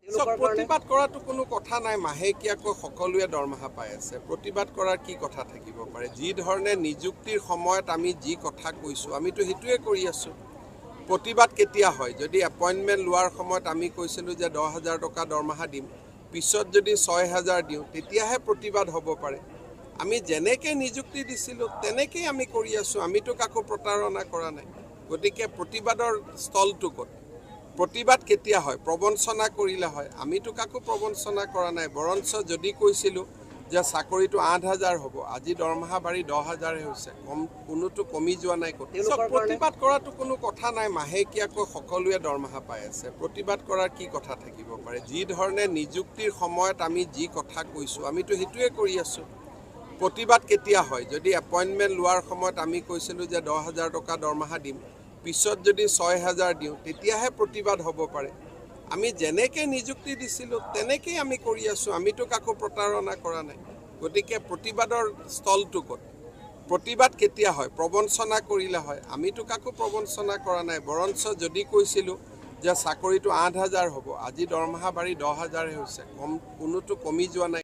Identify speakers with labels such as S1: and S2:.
S1: প্ৰতিবাদ কৰাটো কোনো কথা নাই, মাহেকীয়াকৈ সকলোৱে দৰমহা পাই আছে। প্ৰতিবাদ কৰাৰ কি কথা থাকিব পাৰে? যি ধৰণে নিযুক্তিৰ সময়ত আমি যি কথা কৈছোঁ, আমিতো সেইটোৱে কৰি আছোঁ। প্ৰতিবাদ কেতিয়া হয়? যদি এপইণ্টমেণ্ট লোৱাৰ সময়ত আমি কৈছিলোঁ যে 10,000 টকা দৰমহা দিম, পিছত যদি 6,000 দিওঁ, তেতিয়াহে প্ৰতিবাদ হ'ব পাৰে। আমি যেনেকৈ নিযুক্তি দিছিলোঁ তেনেকেই আমি কৰি আছোঁ। আমিতো কাকো প্ৰতাৰণা কৰা নাই। গতিকে প্ৰতিবাদৰ স্থলটো ক'ত? প্ৰতিবাদ কেতিয়া হয়? প্ৰবঞ্চনা কৰিলে হয়। আমিতো কাকো প্ৰবঞ্চনা কৰা নাই। বৰঞ্চ যদি কৈছিলোঁ যে চাকৰিটো 8,000 হ'ব, আজি দৰমহা বাঢ়ি 10,000হে হৈছে, কোনোতো কমি যোৱা নাই। প্ৰতিবাদ কৰাটো কোনো কথা নাই, মাহেকীয়াকৈ সকলোৱে দৰমহা পাই আছে। প্ৰতিবাদ কৰাৰ কি কথা থাকিব পাৰে? যি ধৰণে নিযুক্তিৰ সময়ত আমি যি কথা কৈছোঁ, আমিতো সেইটোৱে কৰি আছোঁ। প্ৰতিবাদ কেতিয়া হয়? যদি এপইণ্টমেণ্ট লোৱাৰ সময়ত আমি কৈছিলোঁ যে 10,000 টকা দৰমহা দিম, পিছত যদি 6,000 দিওঁ, তেতিয়াহে প্ৰতিবাদ হ'ব পাৰে। আমি যেনেকৈ নিযুক্তি দিছিলোঁ তেনেকেই আমি কৰি আছোঁ। আমিতো কাকো প্ৰতাৰণা কৰা নাই। গতিকে প্ৰতিবাদৰ স্থলটো ক'ত? প্ৰতিবাদ কেতিয়া হয়? প্ৰবঞ্চনা কৰিলে হয়। আমিতো কাকো প্ৰবঞ্চনা কৰা নাই। বৰঞ্চ যদি কৈছিলোঁ যে চাকৰিটো 8,000 হ'ব, আজি দৰমহা বাঢ়ি 10,000হে হৈছে, কোনোতো কমি যোৱা নাই।